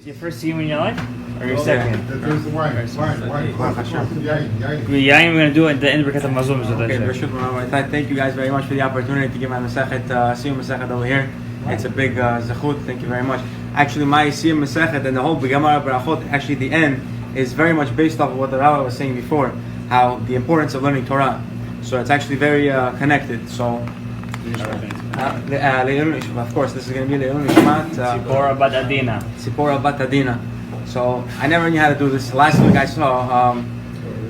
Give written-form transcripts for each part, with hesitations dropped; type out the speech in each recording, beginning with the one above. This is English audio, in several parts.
Is your first siyum in your life? Or your second? There's the wine. Yeah, I'm going to do it at the end because of Mazum. Okay, thank you guys very much for the opportunity to give my Masechet, Siyum Masechet over here. It's a big zechut. Thank you very much. Actually, my Siyum Masechet and the whole Gemara Berachot, actually the end, is very much based off of what the Rabbi was saying before, how the importance of learning Torah. So it's actually very connected. So, of course, this is going to be Le'ilun Nishmat Tzipora Bat Adina. Tzipora Bat Adina. So I never knew how to do this. Last week I saw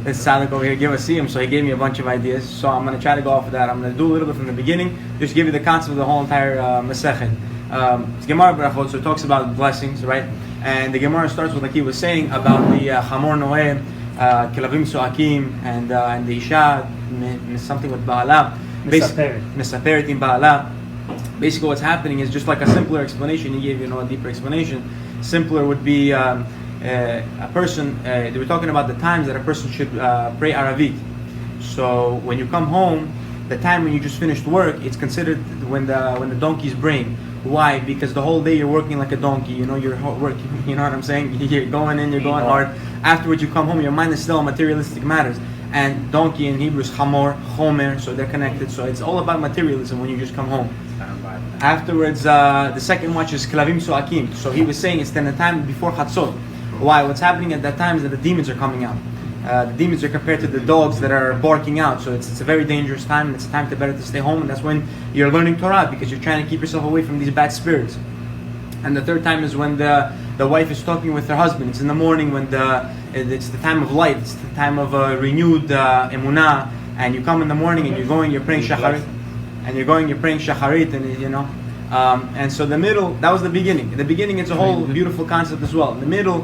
this Sadik over here give a siyum, so he gave me a bunch of ideas. So I'm going to try to go off of that. I'm going to do a little bit from the beginning, just give you the concept of the whole entire Masechet. It's Gemara Berachot, so it talks about blessings, right? And the Gemara starts with, like he was saying, about the Chamor Noeh, Kelavim Soakim, and the Isha, something with Ba'ala. Mesaperet in Ba'ala. Basically what's happening is just like a simpler explanation. He gave a deeper explanation. Simpler would be a person, they were talking about the times that a person should pray Aravit. So when you come home, the time when you just finished work, it's considered when the donkey's braying. Why? Because the whole day you're working like a donkey, you're working, you know what I'm saying? You're going in, you're going hard. Afterwards you come home, your mind is still on materialistic matters. And donkey in Hebrew is chamor, chomer, so they're connected. So it's all about materialism when you just come home. Afterwards, the second watch is Kelavim Soakim. So he was saying it's then the time before Chatzot. Why? What's happening at that time is that the demons are coming out. The demons are compared to the dogs that are barking out. So it's a very dangerous time, and it's a time better to stay home. And that's when you're learning Torah, because you're trying to keep yourself away from these bad spirits. And the third time is when the wife is talking with her husband. It's in the morning when it's the time of light. It's the time of renewed emunah. And you come in the morning and you're praying shacharit. And you're praying shacharit, and and so the middle, that was the beginning. In the beginning, it's a whole beautiful concept as well. In the middle,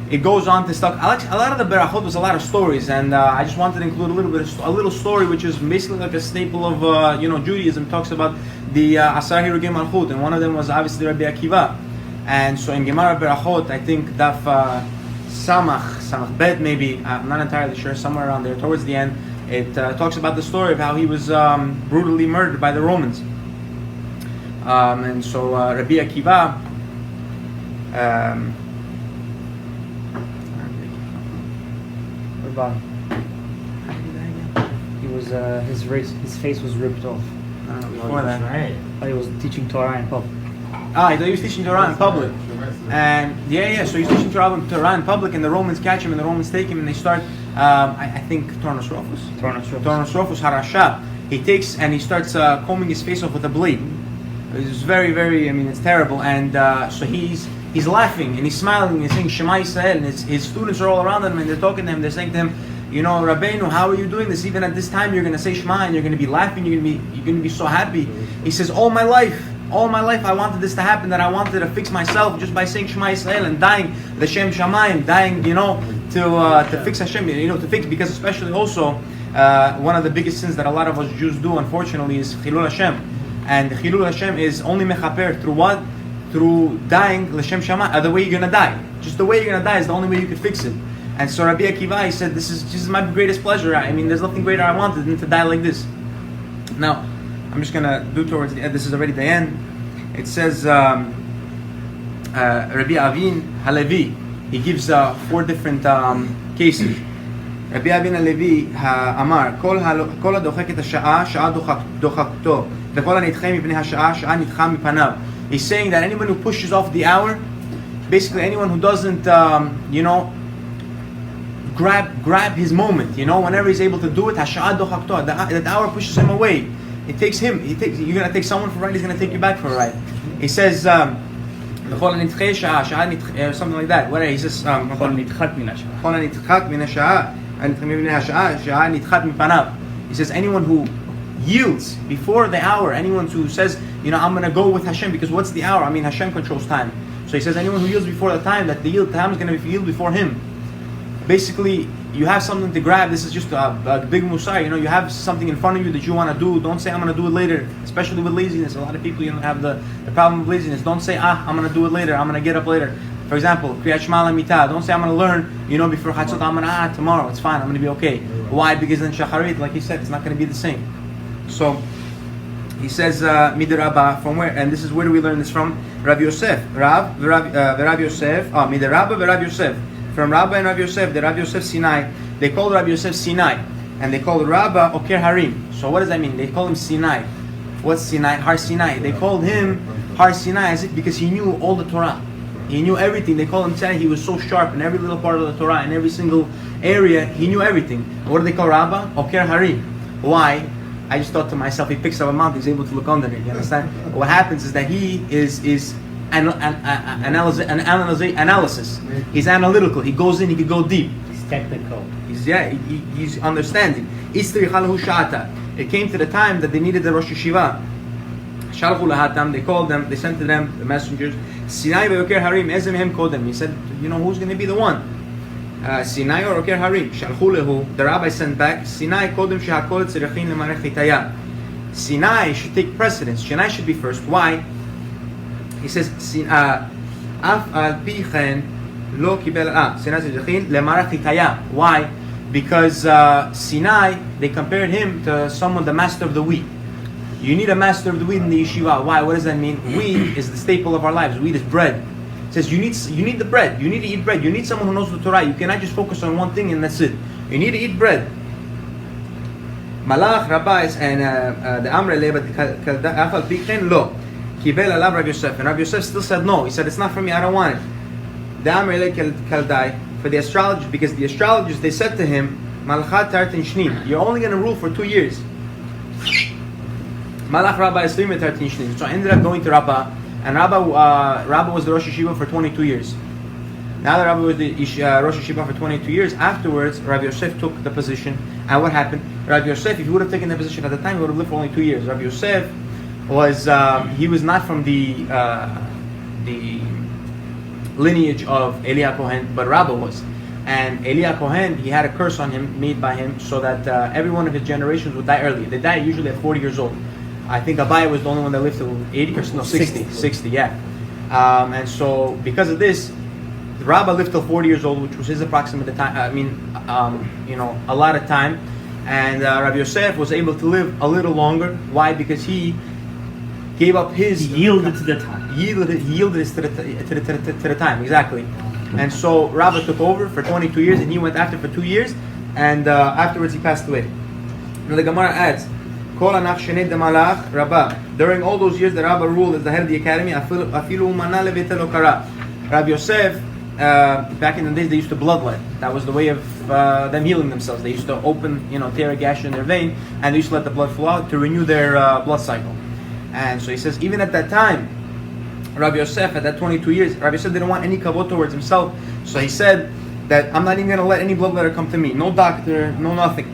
it goes on to stuff. A lot of the berachot was a lot of stories, and I just wanted to include a little story, which is basically like a staple of Judaism. It talks about the Asar Hirugei Malchut, and one of them was obviously Rabbi Akiva. And so in Gemara Berachot, I think Daf Samach Bet, maybe, I'm not entirely sure, somewhere around there towards the end, it talks about the story of how he was brutally murdered by the Romans. And so Rabbi Akiva, he was his face was ripped off. Before that, he was teaching Torah in public. He was teaching Torah in public. And so he's teaching Torah in public, and the Romans catch him, and the Romans take him, and they start, I think, Tornos Rofus Harasha. He takes and he starts combing his face off with a blade. It's very, very, it's terrible. And so he's laughing, and he's smiling, and he's saying Shema Yisrael, and his students are all around him, and they're talking to him, they're saying to him, Rabbeinu, how are you doing this? Even at this time, you're going to say Shema, and you're going to be laughing, you're going to be so happy. He says, all my life, I wanted this to happen, that I wanted to fix myself just by saying Shema Yisrael and dying L'Shem Shamayim, dying, to fix Hashem, to fix, because especially also, one of the biggest sins that a lot of us Jews do, unfortunately, is Chilul Hashem. And Chilul Hashem is only mechaper through what? Through dying L'Shem Shamayim, the way you're going to die. Just the way you're going to die is the only way you can fix it. And so Rabbi Akiva, he said, this is my greatest pleasure. There's nothing greater I wanted than to die like this. Now, I'm just going to do towards the end. This is already the end. It says, Rabbi Avin Halevi, he gives 4 different cases. Rabbi Avin Halevi Amar, Kol hadochek et hasha'ah, sha'ah dochakto, v'kol hanitchem mipnei hasha'ah, sha'ah nitcha mipanav. He's saying that anyone who pushes off the hour, basically anyone who doesn't, grab his moment, whenever he's able to do it, hasha'ah dochakto, the hour pushes him away. It takes him. You're gonna take someone for a ride. He's gonna take you back for a ride. He says, something like that. What he says, he says anyone who yields before the hour, anyone who says, I'm gonna go with Hashem, because what's the hour? Hashem controls time. So he says anyone who yields before the time, that the time is gonna be yield before him. Basically, you have something to grab. This is just a big musar. You have something in front of you that you want to do. Don't say, I'm going to do it later. Especially with laziness. A lot of people, have the problem with laziness. Don't say, I'm going to do it later. I'm going to get up later. For example, Kriyat Shema L'Mitah. Don't say, I'm going to learn, before Chatzot. I'm going to, tomorrow. It's fine. I'm going to be okay. Why? Because then Shacharit, like he said, it's not going to be the same. So, He says, Midrabba, from where? And this is where do we learn this from? Rav Yosef. Rav Yosef. Midrabba Rav Yosef. From Rabbi and Rav Yosef, the Rav Yosef Sinai. They called Rav Yosef Sinai. And they called Rabba Oker Harim. So what does that mean? They call him Sinai. What's Sinai? Har Sinai. They called him Har Sinai because he knew all the Torah. He knew everything. They call him Sinai. He was so sharp in every little part of the Torah, in every single area. He knew everything. What do they call Rabba? Oker Harim. Why? I just thought to myself, he picks up a mountain, he's able to look under it. You understand? What happens is that he is analysis. He's analytical. He goes in. He can go deep. He's technical. He's understanding. It came to the time that they needed the Rosh Yeshiva. They called them. They sent to them the messengers. Sinai ve'oker harim. Ezem hem kodem. He said, you know who's going to be the one? Sinai or Oker Harim. Shalchu lehu. The rabbi sent back. Sinai kodem shehakol tzerichin lemarech hitaya. Sinai should take precedence. Sinai should be first. Why? He says, Af al pichen lo kibel Sinai tzerichin lemarech hitaya. Why? Because Sinai, they compared him to someone, the master of the wheat. You need a master of the wheat in the yeshiva. Why? What does that mean? Wheat is the staple of our lives. Wheat is bread. It says you need the bread. You need to eat bread. You need someone who knows the Torah. You cannot just focus on one thing and that's it. You need to eat bread. Malach, rabbis, and the Amre Lebat Afal Bikhen Lo Kibel Alav Rav Yosef. And Rav Yosef still said no. He said it's not for me. I don't want it. The Amre Le Kaldai for the astrologers, because the astrologers, they said to him, Malchat Tartin Shnim, you're only going to rule for 2 years. Malach Rabbi is 3 Tartin Shnim. So I ended up going to Rabbi. And Rabbi was the Rosh Yeshiva for 22 years. Now that Rabbi was the Rosh Yeshiva for 22 years, afterwards, Rav Yosef took the position. And what happened? Rav Yosef, if he would have taken the position at the time, he would have lived for only 2 years. Rav Yosef was, he was not from the lineage of Elia Kohen, but Rabbi was. And Elia Kohen, he had a curse on him, made by him, so that every one of his generations would die early. They die usually at 40 years old. I think Abai was the only one that lived till 80 or no 60, yeah. And so because of this, the Rabbi lived till 40 years old, which was his approximate time. A lot of time. And Rav Yosef was able to live a little longer. Why? Because he gave up his. He yielded to the time. Yielded to the time, exactly. And so Rabbi took over for 22 years, and he went after for 2 years, and afterwards he passed away. Now the Gemara adds. During all those years, the Rabbi ruled as the head of the academy. Rabbi Yosef, back in the days, they used to bloodlet. That was the way of them healing themselves. They used to open, tear a gash in their vein, and they used to let the blood flow out to renew their blood cycle. And so he says, even at that time, Rabbi Yosef, at that 22 years, Rabbi Yosef didn't want any kavod towards himself. So he said that I'm not even going to let any bloodletter come to me. No doctor, no nothing.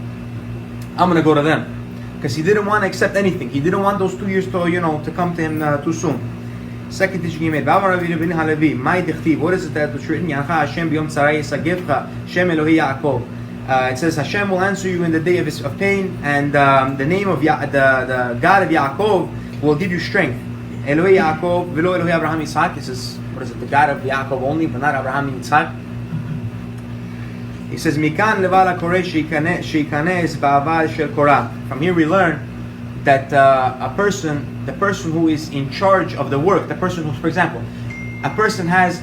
I'm going to go to them. Because he didn't want to accept anything. He didn't want those 2 years to come to him too soon. Second teaching he made. What is it that was written? It says Hashem will answer you in the day of pain, and the name of the God of Yaakov will give you strength. Elohei Yaakov, velo Elohei Abraham Yitzhak. It says, what is it? The God of Yaakov only, but not Abraham and Yitzhak. He says, Mikan levala koreh sheikanes ba'aval shel korah. From here we learn that the person who is in charge of the work, the person who, for example, a person has,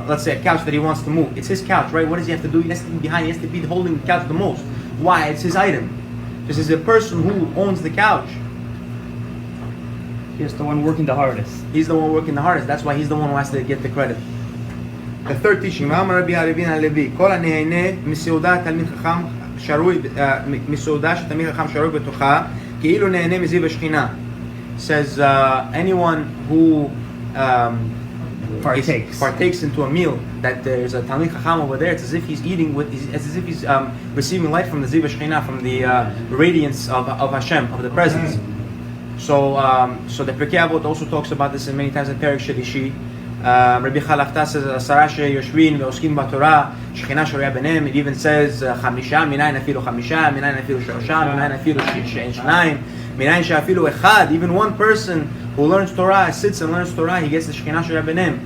let's say, a couch that he wants to move. It's his couch, right? What does he have to do? He has to be behind. He has to be holding the couch the most. Why? It's his item. This is the person who owns the couch. He's the one working the hardest. He's the one working the hardest. That's why he's the one who has to get the credit. The third teaching, Rabbi Halevi, Kol hanehene miseudat talmid chacham sharui miseudat talmid chacham sharui betocha ki'ilu nehene miziv hashchina. Says anyone who partakes into a meal that there's a talmid chacham over there, it's as if he's eating as if he's receiving light from the ziv hashchina, from the radiance of Hashem, of the presence. So the Pirkei Avot also talks about this in many times in Perek Shelishi. Rabbi Chalafta says, Sarashe Yoshvin ve'oskin b'Torah shechina shoria b'neim. It even says, Chamisha, minayin afilu chamisha, minayin afilu shosha, minayin afilu shnayim, minayin she'afilu echad. Even one person who learns Torah, sits and learns Torah, he gets the shechina shoria b'neim.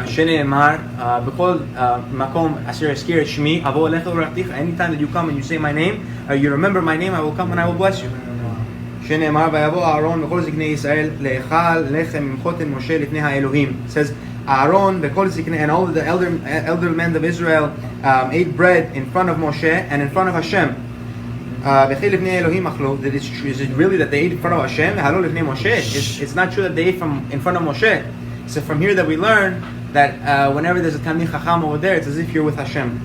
Shene'emar, b'chol makom asher eskir et shmi, avo elecha u'rachticha. Anytime that you come and you say my name, you remember my name, I will come and I will bless you. שנאמר ויבוא אהרון וכל זקני ישראל לאכל לחם עם חותן משה לפני האלוהים. It says Aaron וכל זקני and all the elder men of Israel ate bread in front of Moshe and in front of Hashem. וכי לפני אלוהים אכלו. Is it really that they ate in front of Hashem? והלא לפני Moshe. It's not true that they ate in front of Moshe. So from here that we learn that whenever there's a Talmid Chacham over there, it's as if you're with Hashem.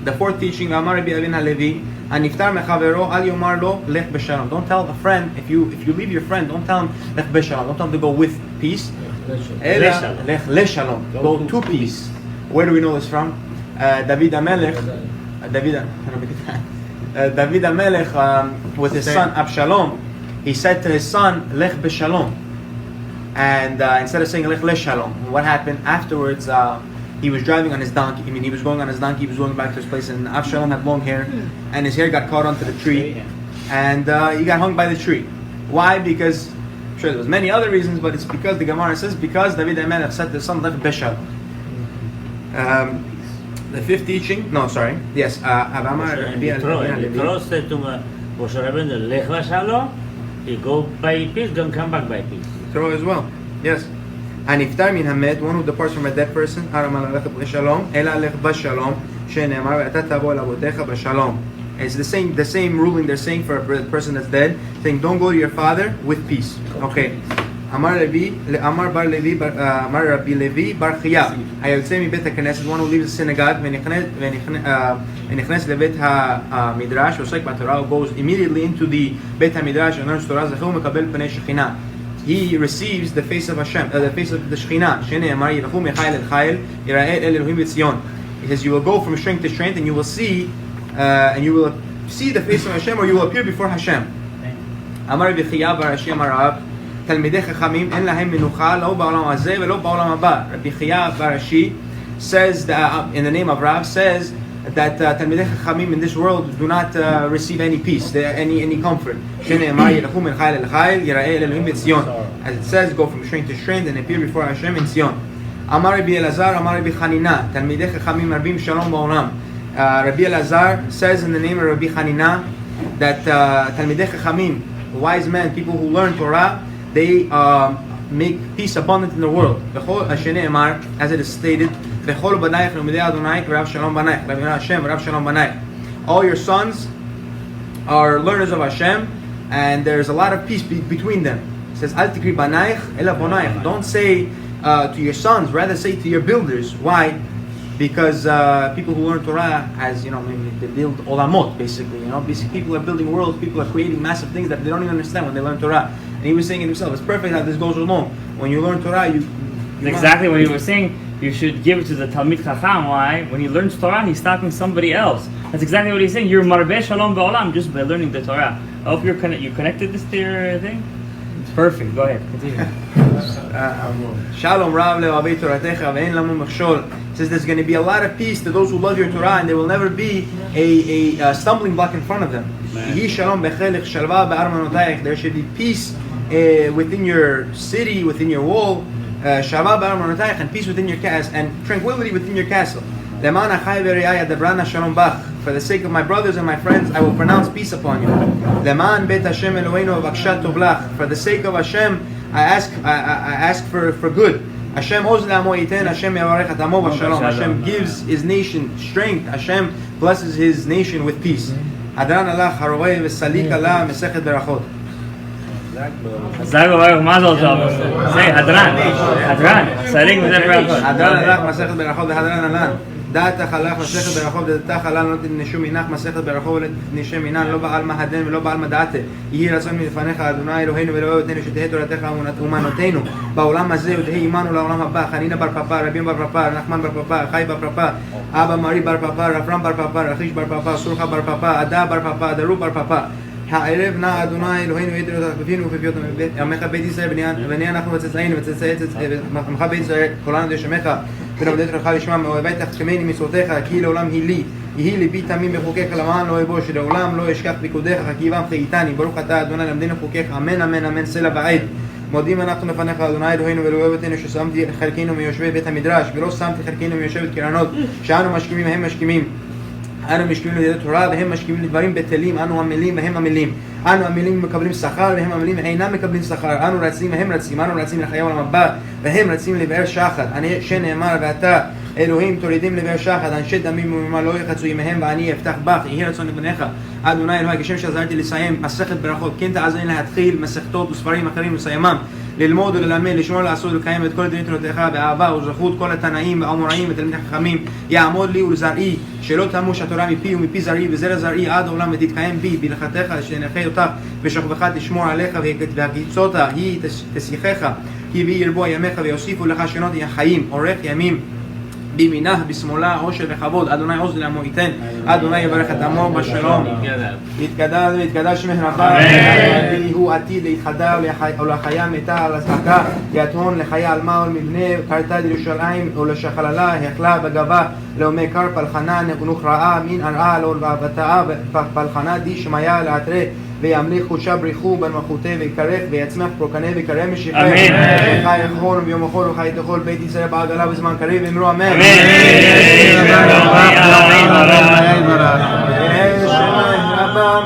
The fourth teaching, Amar Rabbi Avin HaLevi, Aniftar mechavero al yomar lo lech b'shalom. Don't tell a friend, if you leave your friend, don't tell him lech b'shalom. Don't tell him to go with peace. Ela lech leshalom. Go to peace. Where do we know this from? David HaMelech, with his son Absalom, he said to his son, lech b'shalom. And instead of saying lech leshalom, what happened afterwards? He was driving on his donkey. I mean, he was going on his donkey. He was going back to his place, and Absalom had long hair, and his hair got caught onto the tree, and he got hung by the tree. Why? Because I'm sure there was many other reasons, but it's because the Gemara says because David HaMelech said to his son lech b'shalom. The fifth teaching. No, sorry. Yes. Yitro said to Moshe Rabbeinu, lech b'shalom. He go by peace, don't come back by peace. Yitro as well. Yes. הנפטר מן המת, one who departs from a dead person, הרמה ללכת בשלום, אלא הלך בשלום, שנאמר, ואתה תבוא אל אבותיך בשלום. It's the same ruling they're saying for a person that's dead, saying don't go to your father with peace. Okay. אמר רבי לוי בר חייא, היוצא מבית הכנסת, one who leaves the synagogue, ונכנס לבית המדרש, עוסק בתורה, goes immediately into the בית המדרש, and learns Torah, זכו מקבל פני שכינה. He receives the face of Hashem, the face of the Shekhinah. שנאמר, ילכו מחיל אל חיל, יראה אל אלוהים בציון. He says, you will go from strength to strength, and you will see the face of Hashem, or you will appear before Hashem. אמר רבי חייא בר אשי אמר רב, תלמידי חכמים אין להם מנוחה, לא בעולם הזה ולא בעולם הבא. רבי חייא בר אשי says, in the name of Rav, says that Talmidei Chachamim in this world do not receive any peace, any comfort. As it says, go from strength to strength and appear before Hashem in Zion. Amar Rabbi Elazar, Amar Rabbi Chanina, Talmidei Chachamim Arbim Shalom Ba'olam. Rabbi Elazar says in the name of Rabbi Chanina that Talmidei Chachamim, wise men, people who learn Torah, they make peace abundant in the world. As it is stated, all your sons are learners of Hashem, and there's a lot of peace between them. It says, don't say to your sons, rather say to your builders. Why? Because people who learn Torah, as maybe they build olamot, basically. Basically people are building worlds, people are creating massive things that they don't even understand when they learn Torah. And he was saying it himself, it's perfect how this goes along. When you learn Torah, exactly what he was saying. You should give it to the Talmid Chacham. Why? When he learns Torah, he's stopping somebody else. That's exactly what he's saying. You're marbeh shalom ba'olam just by learning the Torah. I hope you connected this to your thing. It's perfect. Go ahead. Continue. Shalom Rav le'ohavei Toratecha ve'en lamu mechshol. Says there's going to be a lot of peace to those who love your Torah, and there will never be a stumbling block in front of them. There should be peace within your city, within your wall. And peace within your castle, and tranquility within your castle. For the sake of my brothers and my friends, I will pronounce peace upon you. For the sake of Hashem, I ask for good. Hashem gives His nation strength. Hashem blesses His nation with peace. חזק וברך, מה זה עוזר? זה הדרן, סליק וזה ברכות. הדרן הלך מסכת ברכות והדרן עלן. דעתך הלך מסכת ברכות ודעתך עלן לא תנשו מנך מסכת ברכות ולתנשם מנן לא בעל מה הדן ולא בעל מה דעתה. יהי רצון מלפניך אדוני אלוהינו ואלוהינו שתהא תורתך אומנותינו בעולם הזה ותהא עמנו לעולם הבא. חנינא בר פפא, רבים בר פפא, נחמן בר פפא, חי בר פפא, אבא מרי בר פפא, רפרם בר פפא, רכיש בר פפא, סורחה בר פפא, עדה בר פפא, דרו בר פפא. הערב נא אדוני אלוהינו יתר אותך בפינו ובפיות עמך בית ישראל בני אנחנו וצאצאינו וצאצאי עמך בית ישראל כולנו דשמך ונעבדי תורך לשמם מאוהבי תחכמני מצוותיך כי לעולם היא לי יהי ליבי תמים בחוקיך למען לא אבוש שלעולם לא אשכח פיקודיך חכיבם חייתני ברוך אתה אדוני למדנו חוקיך אמן אמן אמן סלע ועד. מודים אנחנו לפניך אדוני אלוהינו ולאוהבתנו ששמתי חלקנו מיושבי בית המדרש ולא שמתי חלקנו מיושבת קרנות שאנו משכימים הם משכימים. אנו משכימים לידי תורה והם משכימים לדברים בטלים, אנו עמלים והם עמלים. אנו עמלים מקבלים שכר והם עמלים אינם מקבלים שכר. אנו רצים והם רצים, אנו רצים לחיי העולם הבא והם רצים לבאר שחת. שנאמר ואתה אלוהים תורידים לבאר שחת, אנשי דמים וממה לא יחצו עמהם ואני אפתח בך, יהי רצון לבניך. אדוני אלוהי, כשם שעזרתי לסיים מסכת ברכות, כן תעזרני להתחיל מסכתות וספרים אחרים ולסיימם, ללמוד וללמד, לשמור לעשות ולקיים את כל דברים תורתך באהבה וזכות כל התנאים והאמוראים ותלמידי חכמים. יעמוד לי ולזרעי, שלא תמוש התורה מפי ומפי זרעי וזרע זרעי עד העולם, ותתקיים בי בהלכתך, שתנחה אותך ושוכבך תשמור עליך והקיצותה היא תשיחך, כי בי ירבו ימיך ויוסיפו לך שנות חיים, אורך ימים בימינה בשמאלה עושר וכבוד. אדוני עוז לעמו ייתן, אדוני יברך את עמו בשלום. יתגדל ויתגדל שמך רבה, הוא עתיד להתחדל ולחיה מתה על הסקה, יתהון לחיי עלמה ולמבנה, קרתה לירושלים ולשחללה, החלה בגבה לאומי קר פלחנה נוכרעה מן ארעה ולבטאה פלחנה די שמיה לעטרה, וימליך חודשה בריחו במלכותה ויקרך ויצמח פרוקנה ויקרא משיחי, וחי יחון ויום החול וחי תאכול בית ישראל בעגלה בזמן קריב, ואמרו אמן.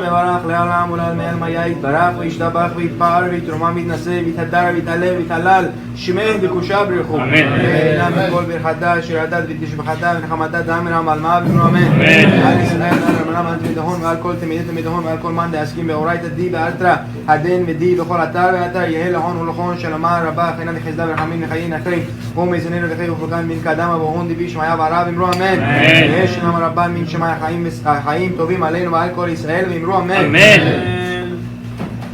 מברך לעולם ולעלמי עלמיה יתברך וישתבח ויתפאר ויתרומם ויתנשא ויתהדר ויתעלה ויתהלל שמך בקודשה בריחו, ואינם מכל ברכתה אשר ידעת ותשבחתה ונחמתה דאמר עלמה ואמרו אמן. על ישראל על רמנם על תמידהון ועל כל תמידי תמידהון ועל כל מן דעסקים באורייתא די באלתרא הדין ודי בכל אתר ואתר, יהא להון ולכון שלמה רבה חינם וחסדה ורחמים וחיי נחרים ומזננו וחי ופרקן מן קדמה והון דיבי שמעיה וערב, אמרו אמן. יהא שמם רבה מן שמעיה חיים טובים עלינו ועל כל ישראל, ואמרו אמן.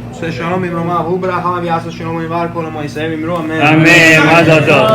עושה שלום במרומה והוא ברכה ויעשה שלום ועל כל עמו ישראל, ואמרו אמן. אמן. מזל טוב.